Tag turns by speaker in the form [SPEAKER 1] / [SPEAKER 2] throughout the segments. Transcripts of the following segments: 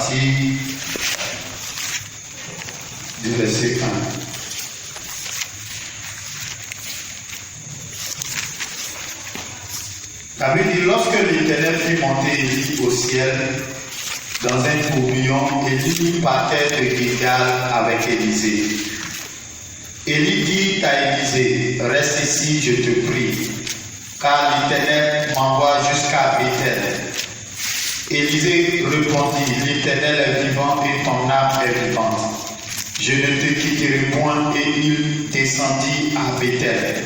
[SPEAKER 1] partir du verset 1. La Bible dit, lorsque l'Éternel fit monter Élie au ciel, dans un tourbillon, Élie partait de Gilgal avec Élisée. Élie dit à Élisée, reste ici, je te prie, car l'Éternel m'envoie jusqu'à Bethel. Élisée répondit, l'Éternel est vivant et ton âme est vivante. Je ne te quitterai point. Et il descendit à Bethel.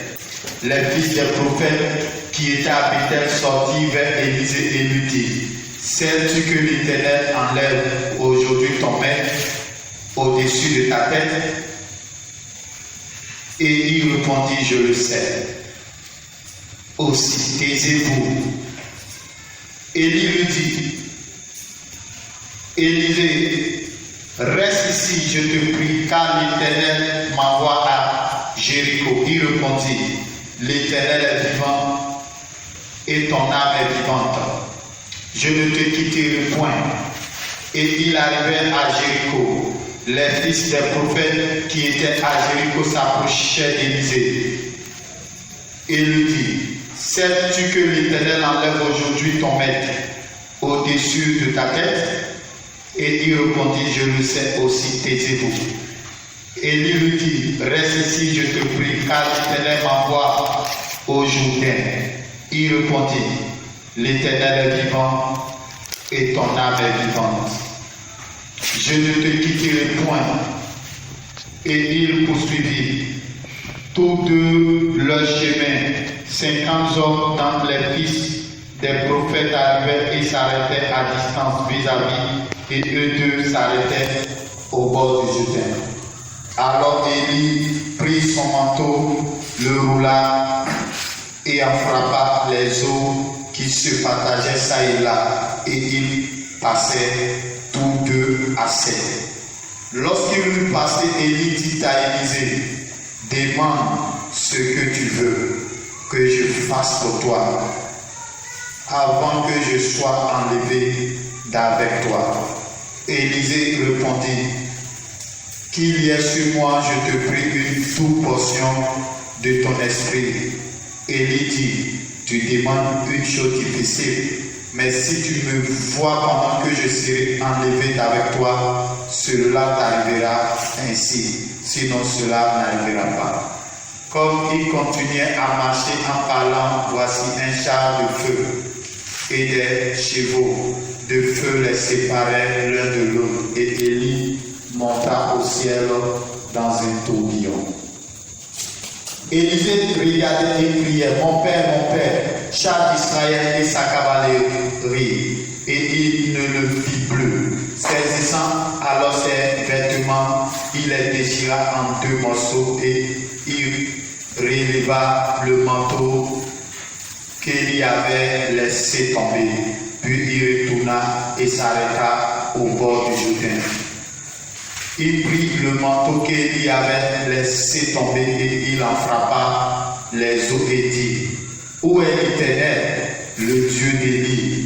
[SPEAKER 1] Les fils des prophètes qui étaient à Bethel sortirent vers Élisée et lui dirent, sais-tu que l'Éternel enlève aujourd'hui ton maître au-dessus de ta tête? Et il répondit, je le sais. Aussi, taisez-vous. Élie lui dit, Élisée, reste ici, je te prie, car l'Éternel m'envoie à Jéricho. Il répondit, l'Éternel est vivant et ton âme est vivante. Je ne te quitterai point. Et il arrivait à Jéricho. Les fils des prophètes qui étaient à Jéricho s'approchaient d'Élisée et lui dit, sais-tu que l'Éternel enlève aujourd'hui ton maître au-dessus de ta tête? Et il répondit, je le sais aussi, taisez-vous. Élie lui dit, reste ici, je te prie, car l'Éternel m'envoie au Jourdain. Il répondit, l'Éternel est vivant et ton âme est vivante. Je ne te quitterai point. Et il poursuivit. Tous deux leur chemin, 50 hommes dans les fils des prophètes arrivaient et s'arrêtaient à distance vis-à-vis, et eux deux s'arrêtaient au bord du Jourdain. Alors Élie prit son manteau, le roula et en frappa les eaux qui se partageaient ça et là, et ils passaient tous deux à sec. Lorsqu'il eut passé, Élie dit à Élisée, demande ce que tu veux que je fasse pour toi, avant que je sois enlevé d'avec toi. Élisée répondit, qu'il y ait sur moi, je te prie, une toute portion de ton esprit. Élie dit, tu demandes une chose difficile, mais si tu me vois pendant que je serai enlevé d'avec toi, cela t'arrivera ainsi, sinon cela n'arrivera pas. Comme il continuait à marcher en parlant, voici un char de feu et des chevaux de feu les séparaient l'un de l'autre, et Élie monta au ciel dans un tourbillon. Élisée regardait et criait, mon père, char d'Israël et sa cavalerie. Et il ne le vit plus. Saisissant alors ses vêtements, il les déchira en deux morceaux et il releva le manteau qu'il avait laissé tomber. Puis il retourna et s'arrêta au bord du Jourdain. Il prit le manteau qu'Élie avait laissé tomber et il en frappa les eaux et dit, où est l'Éternel, le Dieu d'Élie?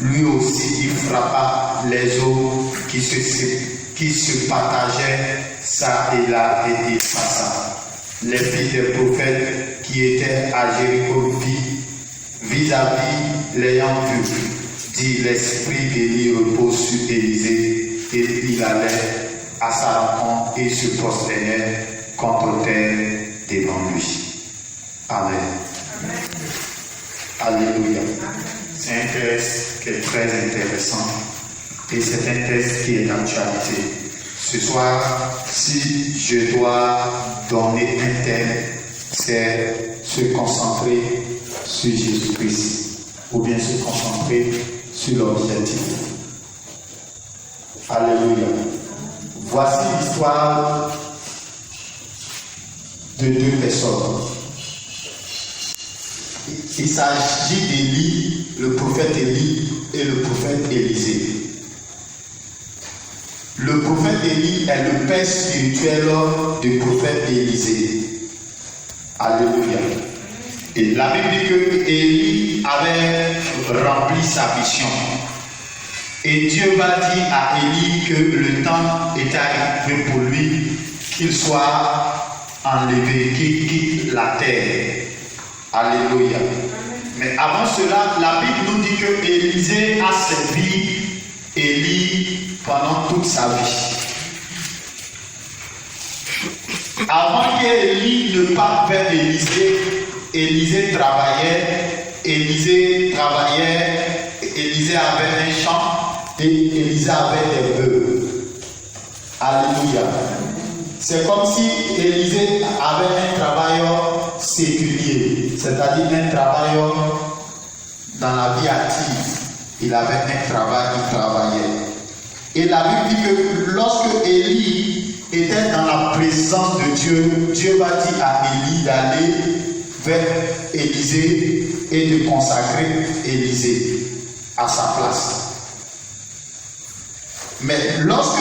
[SPEAKER 1] Lui aussi il frappa les eaux qui se partageaient ça et là et il passa. Les fils des prophètes qui étaient à Jéricho vis-à-vis l'ayant vu, dit, l'esprit d'Élie repose sur Élisée, et il allait à sa rencontre et se prosternait contre terre devant lui. Amen. Alléluia. C'est un texte qui est très intéressant et c'est un texte qui est d'actualité. Ce soir, si je dois donner un thème, c'est se concentrer sur Jésus-Christ ou bien se concentrer sur l'objectif. Alléluia. Voici l'histoire de deux personnes. Il s'agit d'Élie, le prophète Élie et le prophète Élisée. Le prophète Élie est le père spirituel du prophète Élisée. Alléluia. Et la Bible dit que Élie avait rempli sa mission. Et Dieu va dire à Élie que le temps est arrivé pour lui qu'il soit enlevé, qu'il quitte la terre. Alléluia. Mais avant cela, la Bible nous dit que Élisée a servi Élie pendant toute sa vie. Avant qu'Élie ne parte vers Élisée, Élisée avait un champ et Élisée avait des bœufs. Alléluia. C'est comme si Élisée avait un travailleur séculier, c'est-à-dire un travailleur dans la vie active. Il avait un travail, il travaillait. Et la Bible dit que lorsque Élie était dans la présence de Dieu, Dieu va dire à Élie d'aller vers Élisée et de consacrer Élisée à sa place. Mais lorsque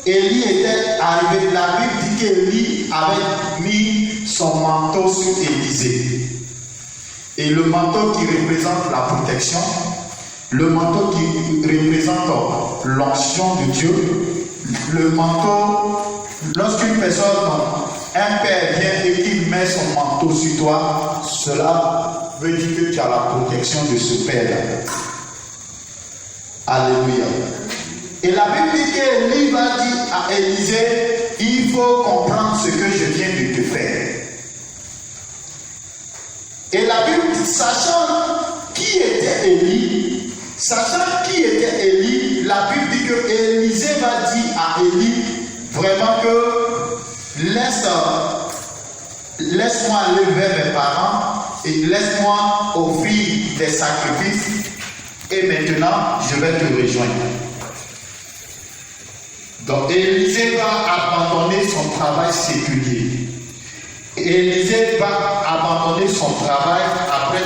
[SPEAKER 1] Élie était arrivé, la Bible dit qu'Élie avait mis son manteau sur Élisée. Et le manteau qui représente la protection, le manteau qui représente l'onction de Dieu, le manteau, lorsqu'une personne, un père vient et qu'il met son manteau sur toi, cela veut dire que tu as la protection de ce père-là. Alléluia. Et la Bible dit qu'Élie va dire à Élisée, il faut comprendre ce que je viens de te faire. Et la Bible dit, sachant qui était Élie, la Bible dit que Élisée va dire à Élie, vraiment que laisse-moi aller vers mes parents et laisse-moi offrir des sacrifices et maintenant je vais te rejoindre. Donc Élisée va abandonner son travail séculier. Élisée va abandonner son travail après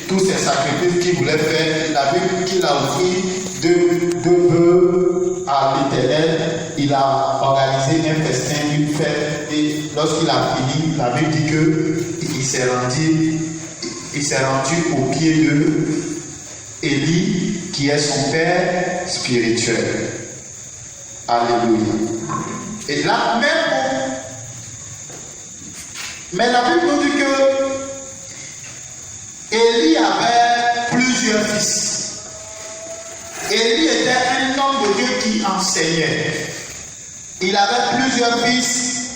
[SPEAKER 1] tous ces sacrifices qu'il voulait faire. La Bible qu'il a offert deux bœufs à l'Éternel. Il a organisé un festin, une fête. Et lorsqu'il a fini, la Bible dit qu'il s'est rendu au pied de Élie, qui est son père spirituel. Alléluia. Et là, mais la Bible nous dit que Élie avait plusieurs fils. Élie était un homme de Dieu qui enseignait. Il avait plusieurs fils.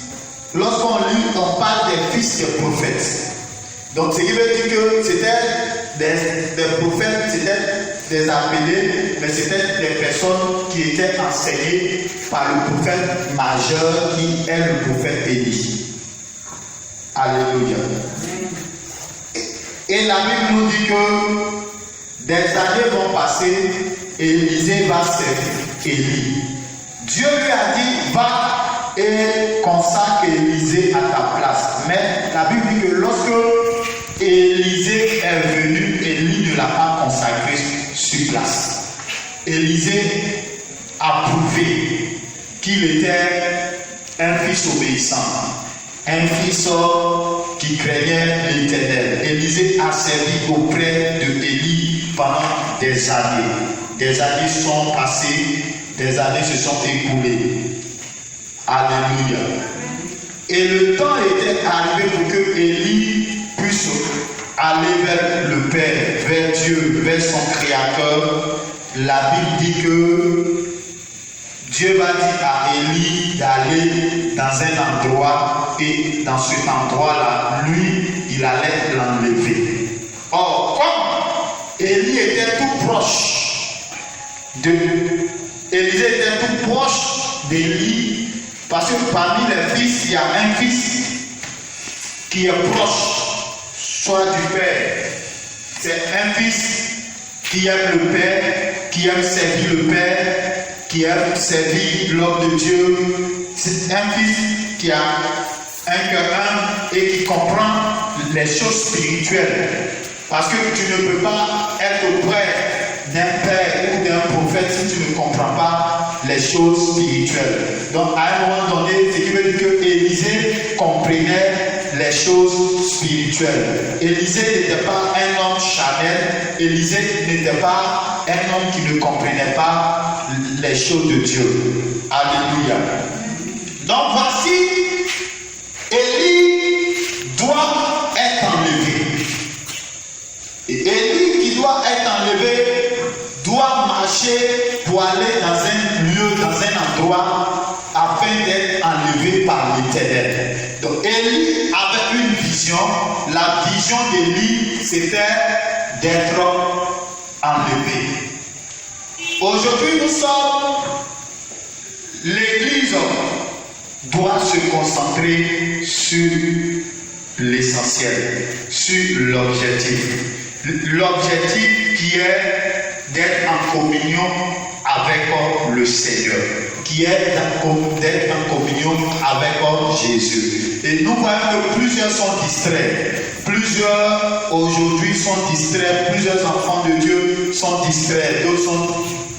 [SPEAKER 1] Lorsqu'on lit, on parle des fils des prophètes. Donc, ce qui veut dire que c'était des prophètes, c'était des appelés, mais c'était des personnes qui étaient enseignées par le prophète majeur qui est le prophète Élie. Alléluia. Et la Bible nous dit que des années vont passer et Élisée va servir Élie. Dieu lui a dit, va et consacre Élisée à ta place. Mais la Bible dit que lorsque Élisée est venu, Élie ne l'a pas consacré sur place. Élisée a prouvé qu'il était un fils obéissant, un fils qui craignait l'Éternel. Élisée a servi auprès de Élie pendant des années. Des années sont passées, des années se sont écoulées. Alléluia. Et le temps était arrivé pour que Élie puisse aller vers le Père, vers Dieu, vers son Créateur. La Bible dit que Dieu va dire à Élie d'aller dans un endroit et dans cet endroit-là, lui, il allait l'enlever. Or, comme Élie était tout proche Élisée était tout proche d'Élie, parce que parmi les fils, il y a un fils qui est proche, soit du Père. C'est un fils qui aime le Père, qui aime servir le Père, qui aime servir l'homme de Dieu. C'est un fils qui a un cœur humble et qui comprend les choses spirituelles. Parce que tu ne peux pas être auprès d'un père ou d'un prophète si tu ne comprends pas les choses spirituelles. Donc à un moment donné, ce qui veut dire que Élisée comprenait les choses spirituelles. Élisée n'était pas un homme charnel. Élisée n'était pas un homme qui ne comprenait pas les choses de Dieu. Alléluia. Donc voici, Élie doit être enlevé. Et Élie qui doit être enlevé doit marcher pour aller dans un lieu, dans un endroit, afin d'être enlevé par l'Éternel. Donc Élie avait une vision. La vision d'Élie, c'était d'être enlevé. Aujourd'hui, nous sommes, l'Église doit se concentrer sur l'essentiel, sur l'objectif. L'objectif qui est d'être en communion avec le Seigneur, qui est d'être en communion avec Jésus. Et nous voyons que plusieurs sont distraits. Plusieurs aujourd'hui sont distraits. Plusieurs enfants de Dieu sont distraits. D'autres sont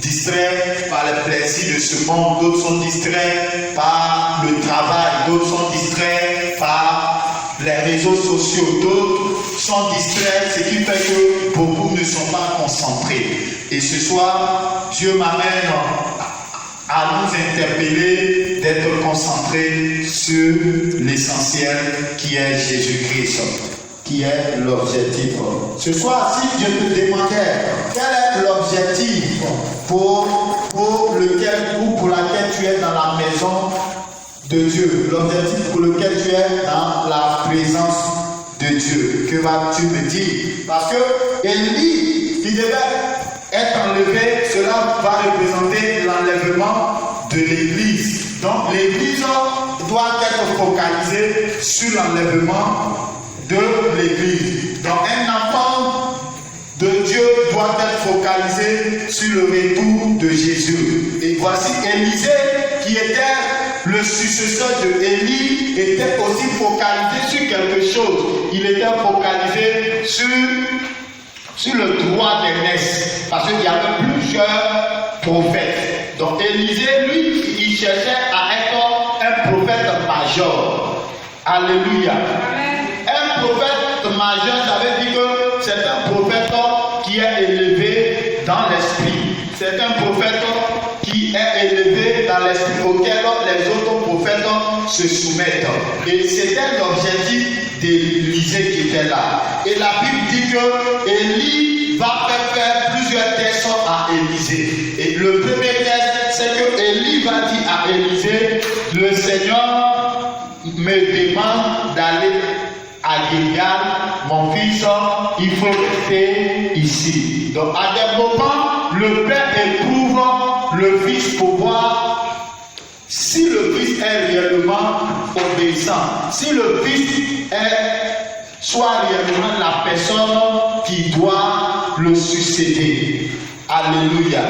[SPEAKER 1] distraits par les plaisirs de ce monde. D'autres sont distraits par le travail. D'autres sont distraits par les réseaux sociaux. D'autres sont distraits, ce qui fait que beaucoup ne sont pas concentrés. Et ce soir, Dieu m'amène à nous interpeller d'être concentrés sur l'essentiel qui est Jésus-Christ, qui est l'objectif. Ce soir, si je te demandais quel est l'objectif pour lequel ou pour laquelle tu es dans la maison de Dieu, l'objectif pour lequel tu es dans la présence de Dieu, que vas-tu me dire? Parce que Élie, qui devait être enlevé, cela va représenter l'enlèvement de l'Église. Donc l'Église doit être focalisée sur l'enlèvement de l'Église. Donc un enfant de Dieu doit être focalisé sur le retour de Jésus. Et voici Élisée, qui était le successeur de Élie, était aussi focalisé sur quelque chose. Il était focalisé sur le droit d'aînesse, parce qu'il y avait plusieurs prophètes. Donc Élisée, lui, il cherchait à être un prophète major. Alléluia. Un prophète majeur, ça veut dire que c'est un prophète qui est élevé dans l'esprit. C'est un prophète qui est élevé dans l'esprit, auquel les autres prophètes se soumettent. Et c'était l'objectif d'Élisée qui était là. Et la Bible dit que Élie va faire plusieurs tests à Élisée. Et le premier test, c'est que Élie va dire à Élisée, le Seigneur me demande d'aller à Gilgal, mon fils, il faut rester ici. Donc à des moments, le père éprouve le fils pour voir si le fils est réellement obéissant, si le fils est soit réellement la personne qui doit le succéder. Alléluia.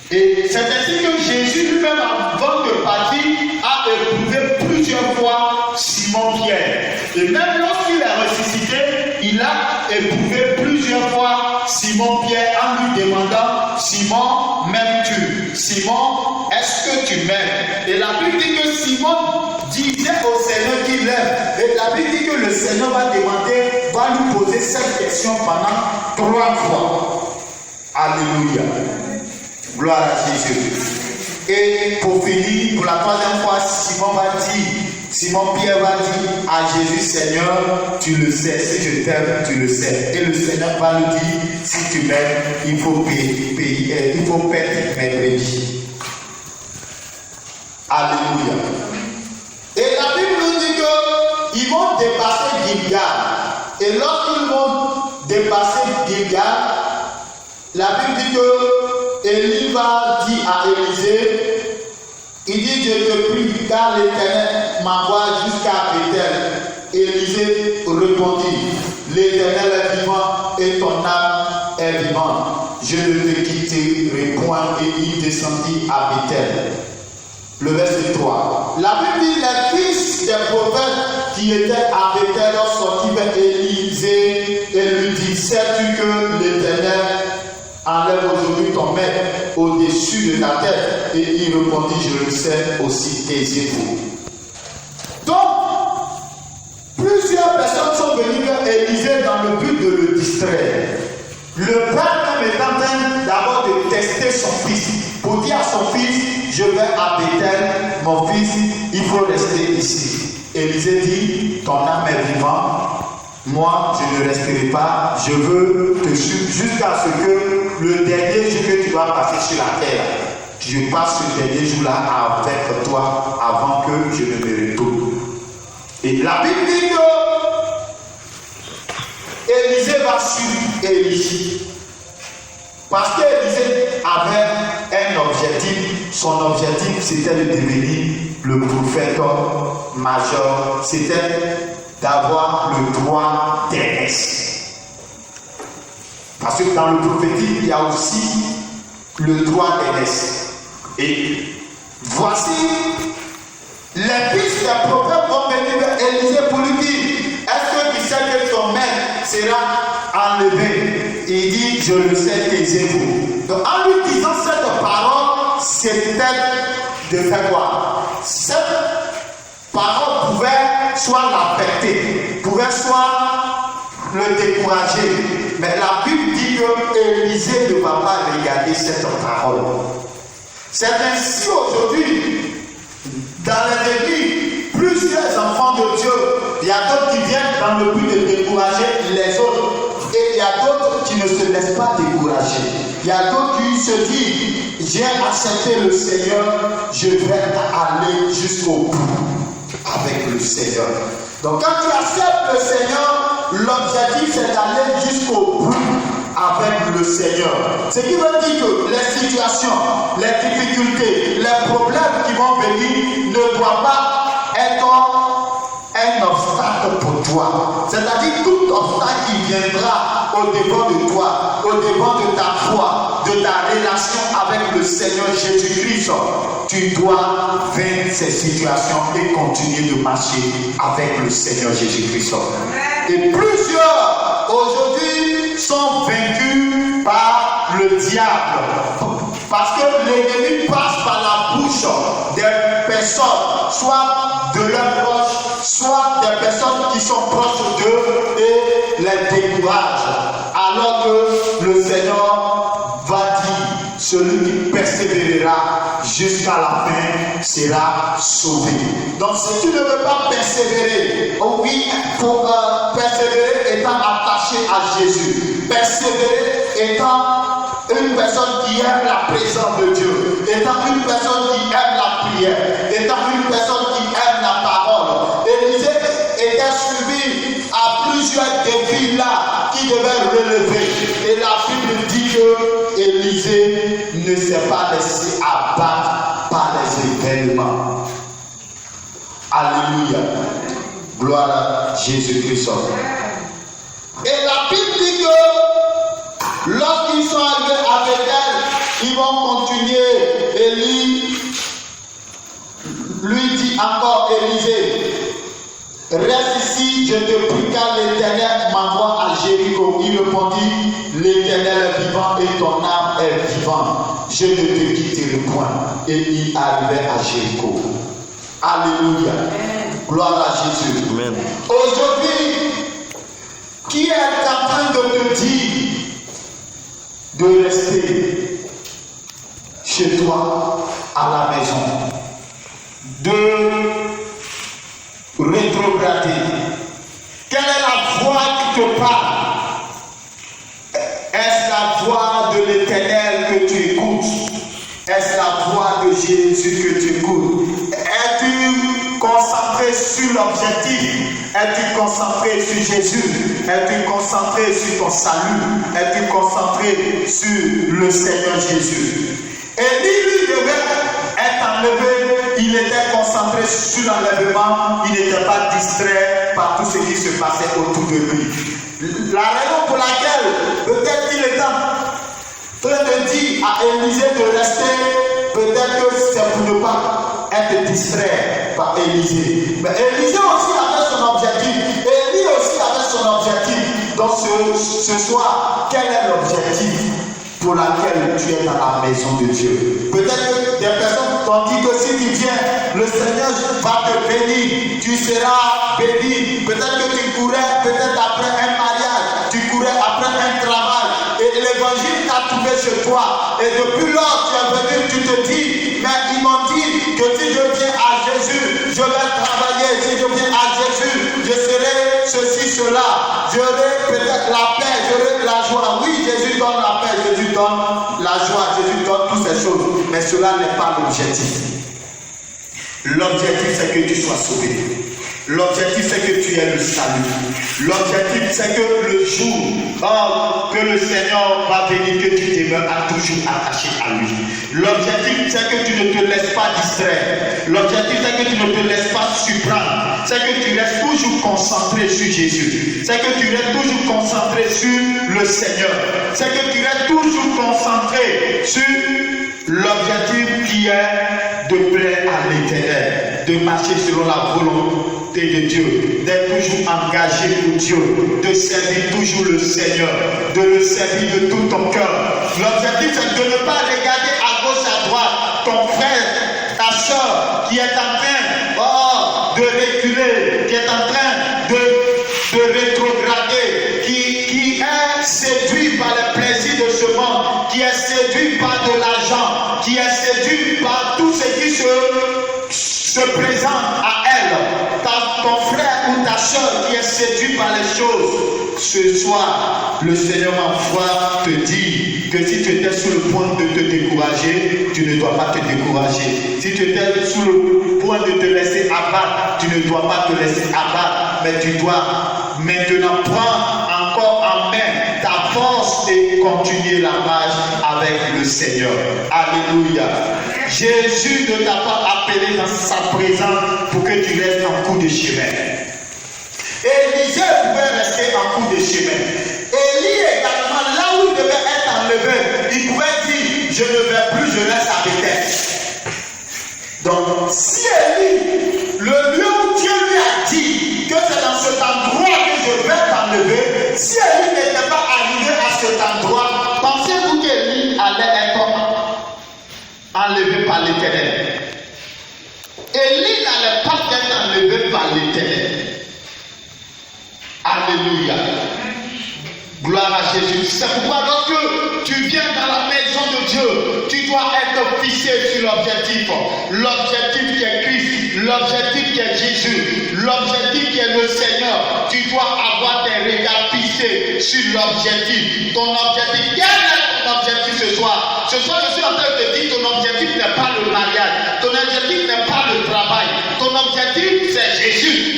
[SPEAKER 1] Et c'est ainsi que Jésus lui-même, avant de partir, a éprouvé plusieurs fois Simon-Pierre. Et même lorsqu'il est ressuscité, il a éprouvé plusieurs fois Simon-Pierre en lui demandant, Simon, m'aimes-tu? Simon, est-ce que tu m'aimes? Et la Bible dit que Simon disait au Seigneur qu'il l'aime. Et la Bible dit que le Seigneur va lui poser cette question pendant 3 fois. Alléluia. Gloire à Jésus. Et pour finir, pour la 3e fois, Simon-Pierre va dire à Jésus, Seigneur, tu le sais, si je t'aime, tu le sais. Et le Seigneur va lui dire, si tu m'aimes, il faut payer, il faut payer mes brebis. Alléluia. Et la Bible nous dit qu'ils vont dépasser Gilgal. Et lorsqu'ils vont dépasser Gilgal, la Bible dit que Élie va dire à Élisée, il dit, je te prie, car l'Éternel m'envoie jusqu'à Bethel. Élisée répondit, l'Éternel est vivant et ton âme est vivante. Je ne te quitterai point. Et il descendit à Bethel. Le verset 3. La Bible dit, les fils des prophètes qui étaient à Bethel sortis vers Élisée et lui dit, sais-tu que l'Éternel enlève aujourd'hui ton maître au-dessus de ta tête? Et il répondit, je le sais aussi, taisez-vous. Donc, Élie, qui était à Bethel, sortit vers Élisée et lui dit, sais-tu que l'Éternel enlève aujourd'hui ton maître au-dessus de ta tête? Et il répondit, je le sais aussi, taisez-vous. Donc, Élie, qui était à Bethel, sortit vers Élisée et lui dit, sais-tu que l'Éternel enlève aujourd'hui ton maître au-dessus de ta tête? Et il répondit, je le sais aussi, taisez-vous. distraire. Le père même est en train d'abord de tester son fils pour dire à son fils, je vais à Bethel, mon fils, il faut rester ici. Élisée dit, ton âme est vivante, moi je ne resterai pas, je veux te suivre jusqu'à ce que le dernier jour que tu vas passer sur la terre, je passe ce dernier jour-là avec toi avant que je ne me retourne. Et la Bible dit que Élisée va suivre Élie. Parce qu'Élisée avait un objectif. Son objectif, c'était de devenir le prophète major. C'était d'avoir le droit d'aînesse. Parce que dans le prophétique, il y a aussi le droit d'aînesse. Et voici les fils des prophètes vont venir vers Élisée pour lui dire, est-ce que tu sais que ton maître sera enlevé? Il dit, je le sais, taisez-vous. Donc en lui disant cette parole, c'était de faire quoi? Cette parole pouvait soit l'affecter, pouvait soit le décourager. Mais la Bible dit que Élisée ne va pas regarder cette parole. C'est ainsi aujourd'hui, dans les églises, plusieurs enfants de Dieu, il y a d'autres qui viennent dans le but de décourager les autres. Et il y a d'autres qui ne se laissent pas décourager. Il y a d'autres qui se disent, j'ai accepté le Seigneur, je vais aller jusqu'au bout avec le Seigneur. Donc quand tu acceptes le Seigneur, l'objectif c'est d'aller jusqu'au bout avec le Seigneur. Ce qui veut dire que les situations, les difficultés, les problèmes qui vont venir ne doivent pas être un obstacle pour toi. C'est-à-dire tout obstacle qui viendra au-devant de toi, au-devant de ta foi, de ta relation avec le Seigneur Jésus-Christ, tu dois vaincre ces situations et continuer de marcher avec le Seigneur Jésus-Christ. Et plusieurs aujourd'hui sont vaincus par le diable. Parce que l'ennemi passe par la bouche des personnes, soit de leurs proches, soit des personnes qui sont proches d'eux et les décourage. Alors que le Seigneur va dire, celui qui persévérera jusqu'à la fin sera sauvé. Donc si tu ne veux pas persévérer, oui, pour persévérer étant attaché à Jésus, persévérer étant une personne qui aime la présence de Dieu, étant une personne qui aime la prière, étant une personne qui aime la parole. Élisée était suivi à plusieurs défis là qui devaient relever. Et la Bible dit que Élisée ne s'est pas laissé abattre par les événements. Alléluia. Gloire à Jésus-Christ. Et la Bible dit que lorsqu'ils sont arrivés avec elle, ils vont continuer. Élie lui dit encore, Élisée, reste ici, je te prie car l'Éternel m'envoie à Jéricho. Il répondit, l'Éternel est vivant et ton âme est vivante. Je ne te quitterai point. Et il arrivait à Jéricho. Alléluia. Gloire à Jésus. Amen. Aujourd'hui, qui est en train de te dire de rester chez toi à la maison, de rétrograder? Quelle est la voix qui te parle? Est-ce la voix de l'Éternel que tu écoutes? Est-ce la voix de Jésus que tu écoutes? Es-tu concentré sur l'objectif? Es-tu concentré sur Jésus? Es-tu concentré sur ton salut? Es-tu concentré sur le Seigneur Jésus? Élie lui devait être enlevé. Il était concentré sur l'enlèvement. Il n'était pas distrait par tout ce qui se passait autour de lui. La raison pour laquelle peut-être qu'il est en train de dire à Élisée de rester, peut-être que c'est pour ne pas être distrait par Élisée. Mais Élisée aussi avait son objectif. Élie aussi avait son objectif. Donc ce soir, quel est l'objectif pour laquelle tu es dans la maison de Dieu? Peut-être que des personnes t'ont dit que si tu viens, le Seigneur va te bénir, tu seras béni. Peut-être que tu courais peut-être après un mariage, tu courais après l'évangile t'a trouvé chez toi. Et depuis lors, tu es venu, tu te dis, mais ils m'ont dit que si je viens à Jésus, je vais travailler. Si je viens à Jésus, je serai ceci, cela. J'aurai peut-être la paix, j'aurai la joie. Oui, Jésus donne la paix, Jésus donne la joie, Jésus donne toutes ces choses. Mais cela n'est pas l'objectif. L'objectif, c'est que tu sois sauvé. L'objectif, c'est que tu aies le salut. L'objectif, c'est que le jour que le Seigneur va venir, que tu demeures toujours attaché à lui. L'objectif, c'est que tu ne te laisses pas distraire. L'objectif, c'est que tu ne te laisses pas surprendre. C'est que tu restes toujours concentré sur Jésus. C'est que tu restes toujours concentré sur le Seigneur. C'est que tu restes toujours concentré sur l'objectif qui est de plaire à l'Éternel, de marcher selon la volonté de Dieu, d'être toujours engagé pour Dieu, de servir toujours le Seigneur, de le servir de tout ton cœur. L'objectif, c'est de ne pas regarder à gauche, à droite, ton frère, ta soeur qui est en train de reculer, qui est en train de rétrograder, qui est séduit par les plaisirs de ce monde, qui est séduit par de l'argent, qui est séduit par tout ce qui se présente à elle. Ton frère ou ta soeur qui est séduit par les choses, ce soir, le Seigneur m'envoie te dire que si tu étais sur le point de te décourager, tu ne dois pas te décourager. Si tu étais sur le point de te laisser abattre, tu ne dois pas te laisser abattre, mais tu dois maintenant prendre encore en main ta force et continuer la marche avec le Seigneur. Alléluia. Jésus ne t'a pas appelé dans sa présence pour que tu restes en cours de chemin. Élisée pouvait rester en cours de chemin. Élie également, là où il devait être enlevé, il pouvait dire, je ne vais plus, je reste à Bethel. Donc, si Élie, le lieu où Dieu lui a dit que c'est dans cet endroit que je vais t'enlever, si Élie n'était pas arrivé à cet endroit, pensez-vous qu'Élie allait être enlevé par l'Éternel? Élie n'allait pas être enlevé par l'Éternel. Alléluia. Gloire à Jésus. C'est pourquoi lorsque tu viens dans la maison de Dieu, tu dois être fixé sur l'objectif. L'objectif qui est Christ, l'objectif qui est Jésus, l'objectif qui est le Seigneur. Tu dois avoir tes regards fixés sur l'objectif. Ton objectif, quel est ton objectif ce soir? Ce soir, je suis en train de te dire, ton objectif n'est pas le mariage, ton objectif n'est pas le travail, ton objectif c'est Jésus.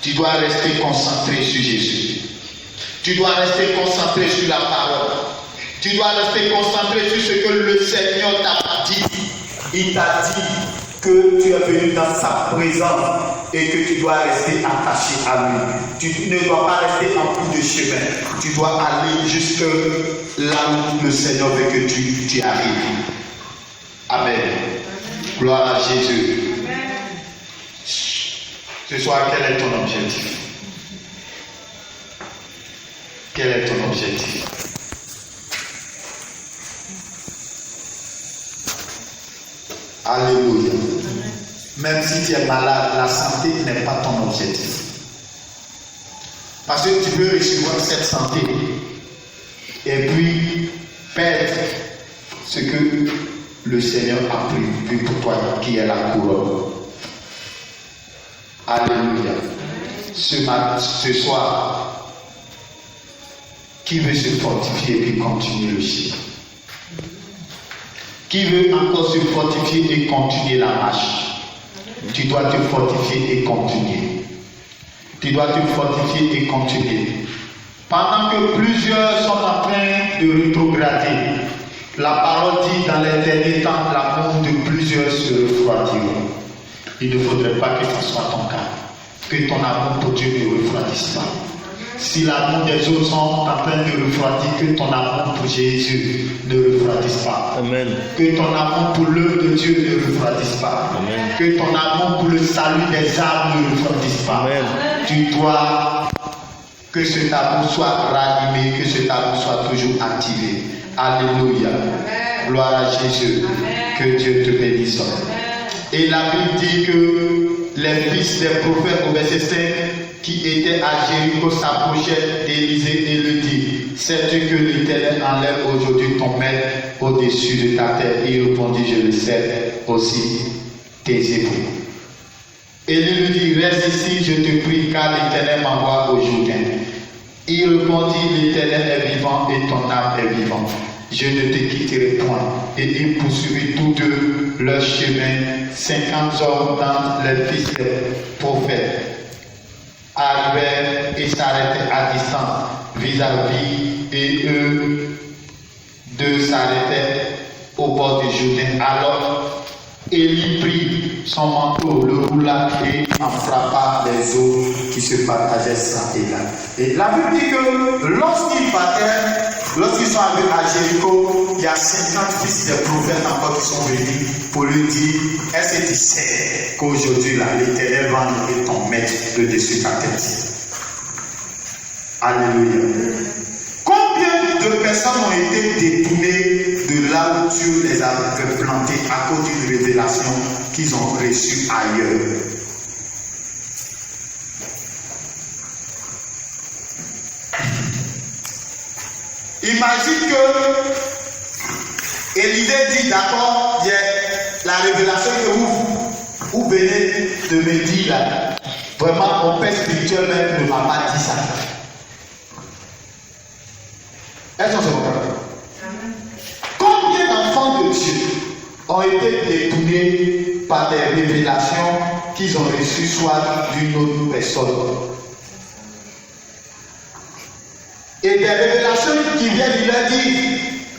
[SPEAKER 1] Tu dois rester concentré sur Jésus. Tu dois rester concentré sur la parole. Tu dois rester concentré sur ce que le Seigneur t'a dit. Il t'a dit que tu es venu dans sa présence et que tu dois rester attaché à lui. Tu ne dois pas rester en bout de chemin. Tu dois aller jusque là où le Seigneur veut que tu arrives. Amen. Gloire à Jésus. Ce soir, quel est ton objectif? Quel est ton objectif? Alléluia. Même si tu es malade, la santé n'est pas ton objectif. Parce que tu peux recevoir cette santé et puis perdre ce que le Seigneur a prévu pour toi, qui est la couronne. Alléluia. Ce soir, qui veut se fortifier et continuer le chemin? Qui veut encore se fortifier et continuer la marche? Tu dois te fortifier et continuer. Tu dois te fortifier et continuer. Pendant que plusieurs sont en train de rétrograder, la parole dit dans les derniers temps, l'amour de plusieurs se refroidiront. Il ne faudrait pas que ce soit ton cas. Que ton amour pour Dieu ne refroidisse pas. Si l'amour des autres sont en train de refroidir, que ton amour pour Jésus ne refroidisse pas. Amen. Que ton amour pour l'œuvre de Dieu ne refroidisse pas. Amen. Que ton amour pour le salut des âmes ne refroidisse pas. Amen. Tu dois que cet amour soit ranimé, que cet amour soit toujours activé. Alléluia. Amen. Gloire à Jésus. Amen. Que Dieu te bénisse. Amen. Et la Bible dit que les fils des prophètes, au verset 5, qui était à Jéricho s'approchait d'Élisée et lui dit, sais-tu que l'Éternel enlève aujourd'hui ton maître au-dessus de ta tête? Il répondit, je le sais, aussi tes époux. Élie lui dit, reste ici, je te prie, car l'Éternel m'envoie au Jourdain. Il répondit, l'Éternel est vivant et ton âme est vivante. Je ne te quitterai point. Et ils poursuivit tous deux leur chemin. 50 hommes dans les fils des prophètes arrivèrent et s'arrêtaient à distance vis-à-vis, et eux deux s'arrêtaient au bord du Jourdain. Alors Élie prit son manteau, le roula et en frappa les eaux qui se partageaient ça et là. Et la Bible dit que lorsqu'ils sont arrivés à Jéricho, il y a 50 fils des prophètes encore qui sont venus pour lui dire, est-ce que tu sais qu'aujourd'hui là, l'Éternel va enlever ton maître de dessus ta tête? Alléluia. Combien de personnes ont été détournées de là où Dieu les avait plantés à cause d'une révélation qu'ils ont reçue ailleurs? Imagine que Élisée dit, d'accord, la révélation que vous venez de me dire là, vraiment mon père spirituel même ne m'a pas dit ça. Est-ce que c'est vrai? Combien d'enfants de Dieu ont été détournés par des révélations qu'ils ont reçues soit d'une autre personne? Et des révélations qui viennent, il leur dit,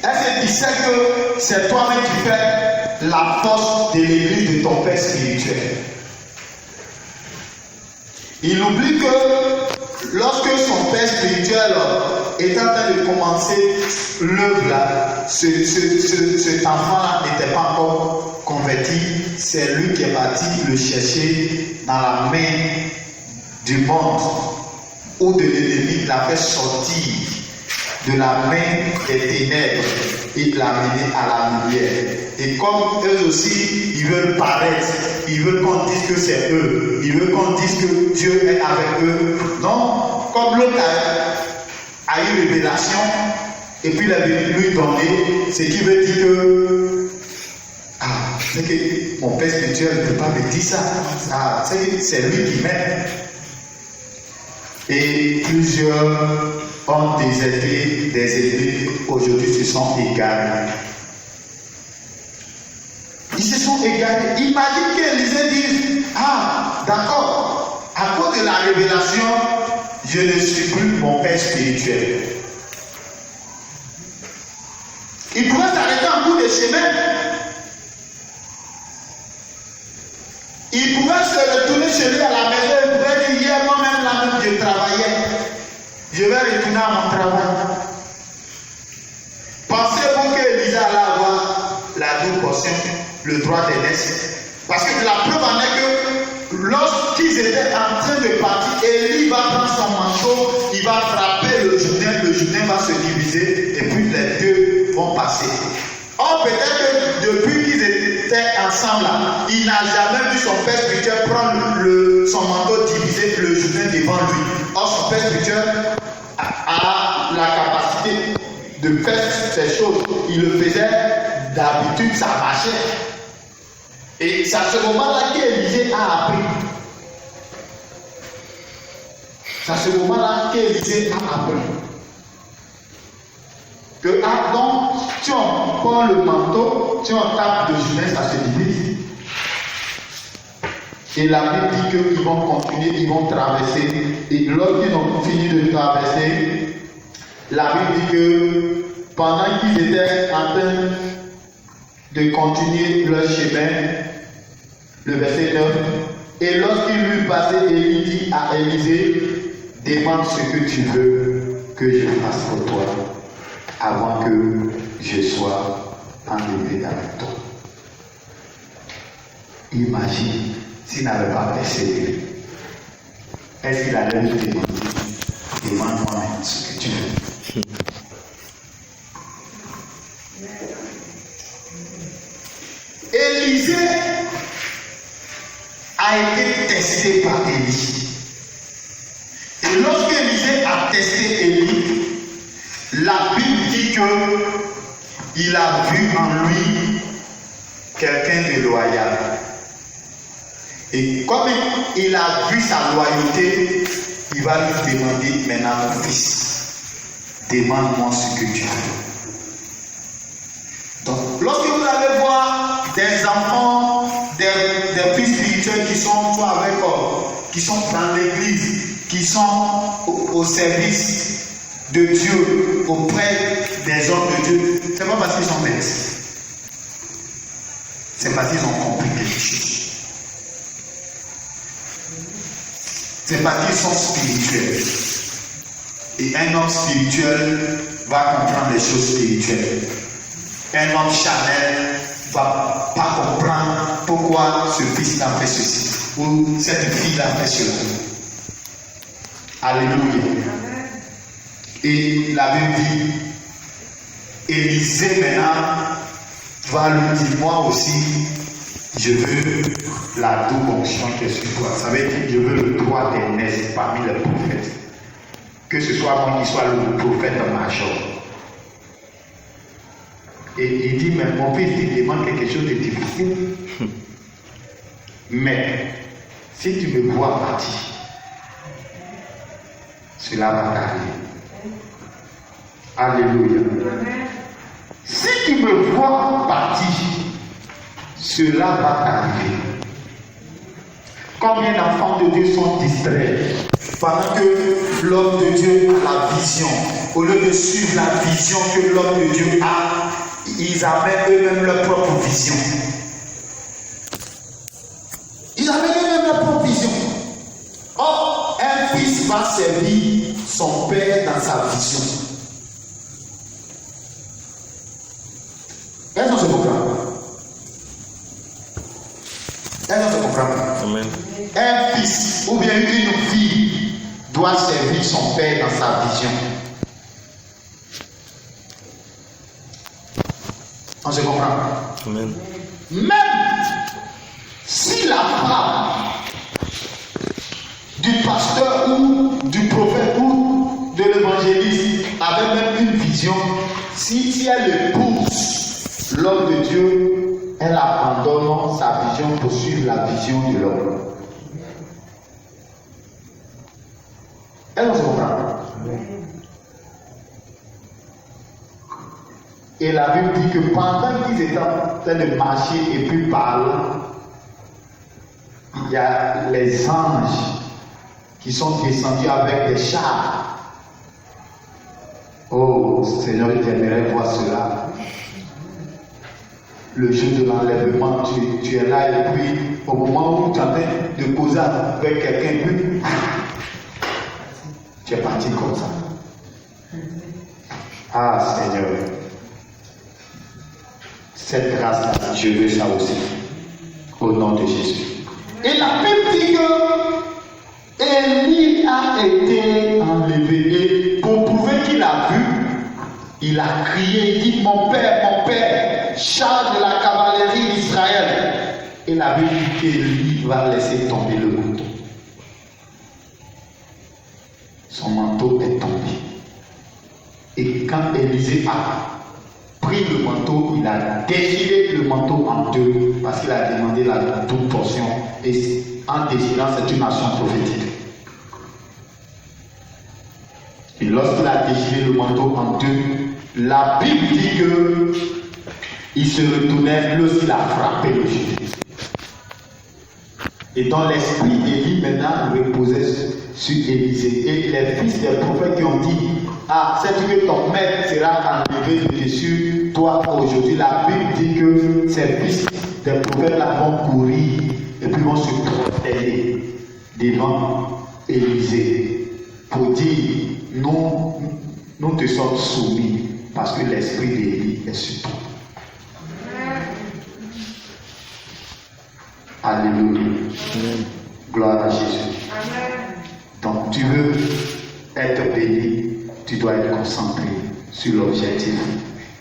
[SPEAKER 1] est-ce que tu sais que c'est toi-même qui fais la force de l'église de ton père spirituel? Il oublie que lorsque son père spirituel est en train de commencer l'œuvre là, cet enfant-là n'était pas encore converti. C'est lui qui est parti le chercher dans la main du monde ou de l'ennemi, l'a fait sortir de la main des ténèbres et l'a mené à la lumière. Et comme eux aussi, ils veulent paraître, ils veulent qu'on dise que c'est eux, ils veulent qu'on dise que Dieu est avec eux. Donc, comme l'autre a eu révélation, et puis il est venu lui donner, ce qui veut dire que c'est que mon père spirituel ne peut pas me dire ça. C'est lui qui m'aide. Et plusieurs ont déserté des églises, aujourd'hui se sont égarés. Ils se sont égarés. Imagine qu'Élisée dise, d'accord, à cause de la révélation, je ne suis plus mon père spirituel. Il pouvait s'arrêter en bout de chemin. Il pouvait se retourner chez lui à la maison. Il pouvait dire, hier moi-même là-même je travaillais. Je vais retourner à mon travail. Pensez-vous qu'Élisée allait avoir la double portion, le droit d'aînesse? Parce que la preuve en est que lorsqu'ils étaient en train de partir, Élie va prendre son manteau, il va frapper le Jourdain va se diviser et puis les deux vont passer. Or, peut-être que depuis qu'ils étaient ensemble là, il n'a jamais vu son père spirituel prendre son manteau divisé le Jourdain devant lui. Or, son père spirituel a la capacité de faire ces choses. Il le faisait d'habitude, ça marchait. Et c'est à ce moment-là qu'Élisée a appris. C'est à ce moment-là qu'Élisée a appris. Que donc, si on prend le manteau, si on tape le Jourdain, ça se divise. Et la Bible dit qu'ils vont continuer, ils vont traverser. Et lorsqu'ils ont fini de traverser, la Bible dit que pendant qu'ils étaient en train de continuer leur chemin, le verset 9, et lorsqu'il lui passait, il dit à Élisée, demande ce que tu veux que je fasse pour toi avant que je sois enlevé avec toi. Imagine s'il n'avait pas persévéré. Est-ce qu'il allait lui demander, demande-moi ce que tu veux? Élisée a été testé par Élie. qu'il a vu en lui quelqu'un de loyal. Et comme il a vu sa loyauté, il va lui demander maintenant, mon fils, demande-moi ce que tu veux. Donc, lorsque vous allez voir des enfants, des fils spirituels qui sont qui sont dans l'église, qui sont au service de Dieu, auprès des hommes de Dieu, c'est pas parce qu'ils sont bêtes. C'est parce qu'ils ont compris quelque chose. C'est parce qu'ils sont spirituels. Et un homme spirituel va comprendre les choses spirituelles. Un homme charnel ne va pas comprendre pourquoi ce fils a fait ceci ou cette fille a fait cela. Alléluia. Et la Bible dit, Élisée maintenant va lui dire, moi aussi, je veux la double onction qui est sur toi. Ça veut dire, je veux le droit d'aînesse parmi les prophètes. Que ce soit moi qui soit le prophète major. Et il dit, mais mon fils, il demande quelque chose de difficile. Mais, si tu me vois partir, cela va t'arriver. Alléluia. Si tu me vois partir, cela va t'arriver. Combien d'enfants de Dieu sont distraits pendant que l'homme de Dieu a la vision? Au lieu de suivre la vision que l'homme de Dieu a, ils amènent eux-mêmes leur propre vision. Ils amènent eux-mêmes leur propre vision. Or, un fils va servir son père dans sa vision. Est-ce qu'on se comprend? Est-ce qu'on se comprend?
[SPEAKER 2] Amen.
[SPEAKER 1] Un fils ou bien une fille doit servir son père dans sa vision. On se comprend?
[SPEAKER 2] Amen.
[SPEAKER 1] Même si la femme du pasteur ou du prophète ou de l'évangéliste avait même une vision, si elle épouse l'homme de Dieu, elle abandonne sa vision pour suivre la vision de l'homme. Elle se comprend. Et la Bible dit que pendant qu'ils étaient en train de marcher et puis parler, il y a les anges qui sont descendus avec des chars. Oh Seigneur, j'aimerais voir cela. Le jour de l'enlèvement, tu es là et puis au moment où tu es en train de causer avec quelqu'un, puis tu es parti comme ça. Ah Seigneur, cette grâce-là, je veux ça aussi. Au nom de Jésus. Et la Bible dit que Élie a été enlevé. Et pour prouver qu'il a vu, il a crié, il dit, mon père, charge la cavalerie d'Israël. Et la Bible dit qu'Élie va laisser tomber le manteau. Son manteau est tombé. Et quand Élisée a pris le manteau, il a déchiré le manteau en deux parce qu'il a demandé la double portion. Et en déchirant, c'est une action prophétique. Et lorsqu'il a déchiré le manteau en deux, la Bible dit que il se retournait lorsqu'il a frappé le juif. Et dans l'esprit d'Élie maintenant reposait sur Élisée. Et les fils des prophètes qui ont dit, ah, c'est que ton maître sera enlevé de dessus toi aujourd'hui. La Bible dit que ces fils des prophètes là vont courir et puis vont se prosterner devant Élisée pour dire, nous te sommes soumis parce que l'esprit d'Élie est sur toi. Alléluia. Gloire à Jésus. Donc tu veux être béni, tu dois être concentré sur l'objectif.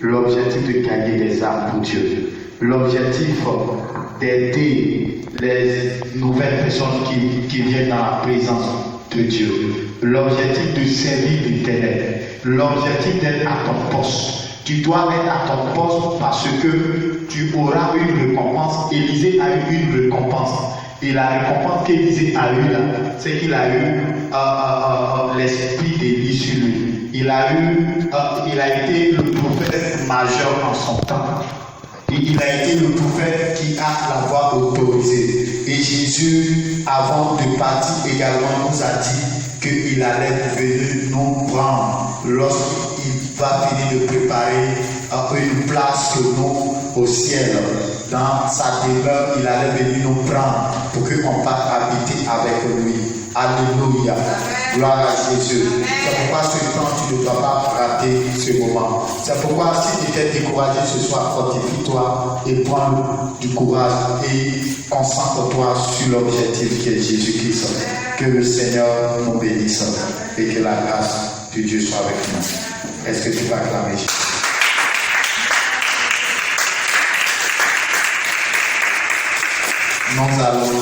[SPEAKER 1] L'objectif de gagner des âmes pour Dieu. L'objectif d'aider les nouvelles personnes qui viennent dans la présence de Dieu. L'objectif de servir l'Éternel. L'objectif d'être à ton poste. Tu dois être à ton poste parce que tu auras une récompense. Élisée a eu une récompense. Et la récompense qu'Élisée a eue là, c'est qu'il a eu l'esprit d'Élie sur lui. Il a été le prophète majeur en son temps. Et il a été le prophète qui a la voix autorisée. Et Jésus, avant de partir également, nous a dit qu'il allait venir nous prendre lorsqu'il va finir de préparer une place pour nous au ciel. Dans sa demeure, il allait venir nous prendre pour qu'on parte habiter avec lui. Alléluia. Gloire à Jésus. C'est pourquoi ce temps, tu ne dois pas rater ce moment. C'est pourquoi si tu es découragé ce soir, fortifie-toi et prends du courage et concentre-toi sur l'objectif qui est Jésus-Christ. Que le Seigneur nous bénisse et que la grâce de Dieu soit avec nous. Est-ce que tu vas acclamer Jésus? Nous allons